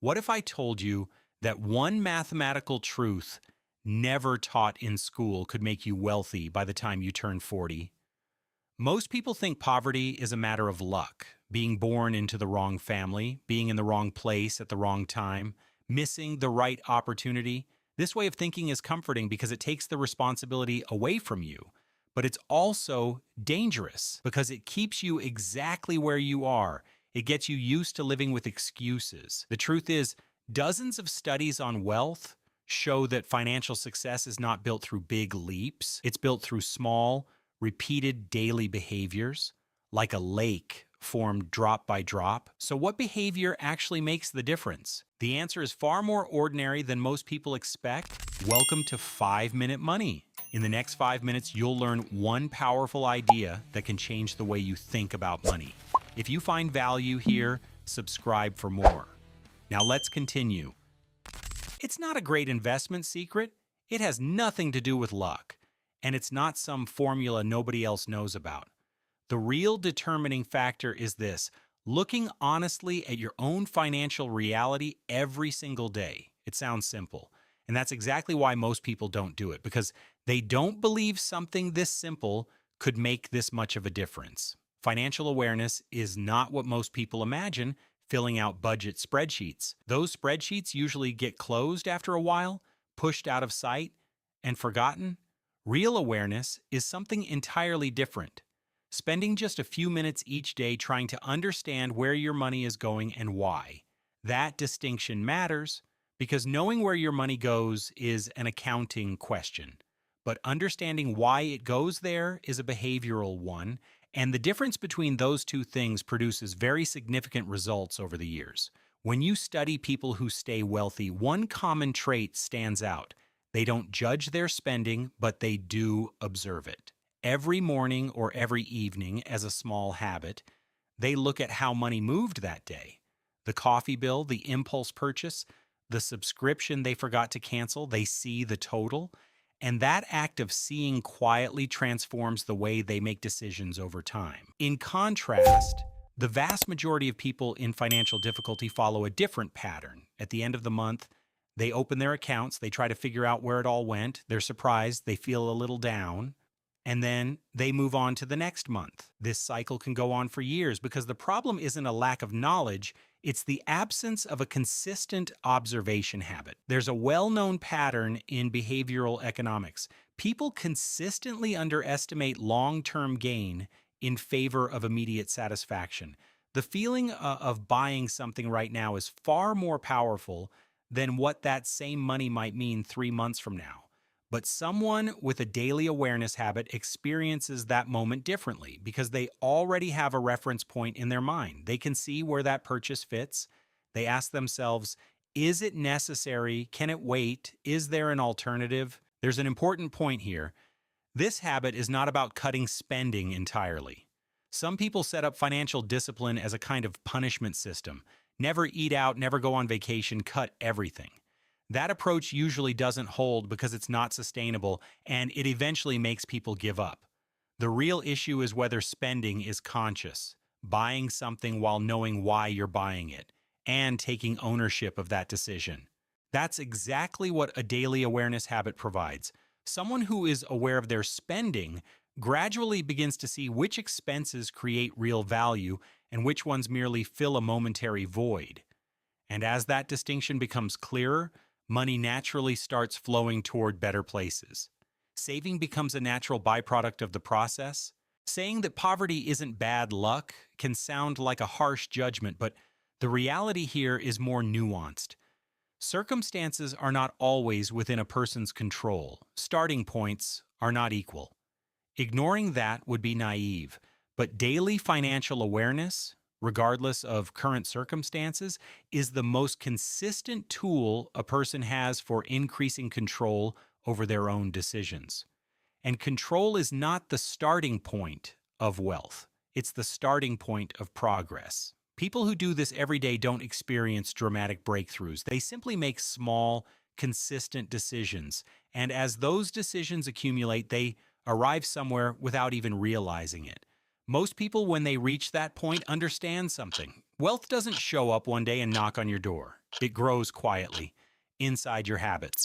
What if I told you that one mathematical truth never taught in school could make you wealthy by the time you turn 40? Most people think poverty is a matter of luck, being born into the wrong family, being in the wrong place at the wrong time, missing the right opportunity. This way of thinking is comforting because it takes the responsibility away from you. But it's also dangerous because it keeps you exactly where you are. It gets you used to living with excuses. The truth is, dozens of studies on wealth show that financial success is not built through big leaps. It's built through small, repeated daily behaviors, like a lake formed drop by drop. So, what behavior actually makes the difference? The answer is far more ordinary than most people expect. Welcome to 5-Minute Money. In the next 5 minutes, you'll learn one powerful idea that can change the way you think about money. If you find value here, subscribe for more. Now, let's continue. It's not a great investment secret. It has nothing to do with luck, and it's not some formula nobody else knows about. The real determining factor is this: looking honestly at your own financial reality every single day. It sounds simple, and that's exactly why most people don't do it, because they don't believe something this simple could make this much of a difference. Financial awareness is not what most people imagine, filling out budget spreadsheets. Those spreadsheets usually get closed after a while, pushed out of sight, and forgotten. Real awareness is something entirely different. Spending just a few minutes each day trying to understand where your money is going and why. That distinction matters because knowing where your money goes is an accounting question, but understanding why it goes there is a behavioral one, and the difference between those two things produces very significant results over the years. When you study people who stay wealthy, one common trait stands out. They don't judge their spending, but they do observe it. Every morning or every evening, as a small habit, they look at how money moved that day. The coffee bill, the impulse purchase, the subscription they forgot to cancel, they see the total. And that act of seeing quietly transforms the way they make decisions over time. In contrast, the vast majority of people in financial difficulty follow a different pattern. At the end of the month, they open their accounts, they try to figure out where it all went, they're surprised, they feel a little down, and then they move on to the next month. This cycle can go on for years because the problem isn't a lack of knowledge, it's the absence of a consistent observation habit. There's a well-known pattern in behavioral economics. People consistently underestimate long-term gain in favor of immediate satisfaction. The feeling of buying something right now is far more powerful than what that same money might mean 3 months from now. But someone with a daily awareness habit experiences that moment differently because they already have a reference point in their mind. They can see where that purchase fits. They ask themselves, is it necessary? Can it wait? Is there an alternative? There's an important point here. This habit is not about cutting spending entirely. Some people set up financial discipline as a kind of punishment system. Never eat out, never go on vacation, cut everything. That approach usually doesn't hold because it's not sustainable, and it eventually makes people give up. The real issue is whether spending is conscious, buying something while knowing why you're buying it, and taking ownership of that decision. That's exactly what a daily awareness habit provides. Someone who is aware of their spending gradually begins to see which expenses create real value and which ones merely fill a momentary void. And as that distinction becomes clearer, money naturally starts flowing toward better places. Saving becomes a natural byproduct of the process. Saying that poverty isn't bad luck can sound like a harsh judgment, but the reality here is more nuanced. Circumstances are not always within a person's control. Starting points are not equal. Ignoring that would be naive, but daily financial awareness, regardless of current circumstances, is the most consistent tool a person has for increasing control over their own decisions. And control is not the starting point of wealth. It's the starting point of progress. People who do this every day don't experience dramatic breakthroughs. They simply make small, consistent decisions. And as those decisions accumulate, they arrive somewhere without even realizing it. Most people, when they reach that point, understand something. Wealth doesn't show up one day and knock on your door. It grows quietly inside your habits.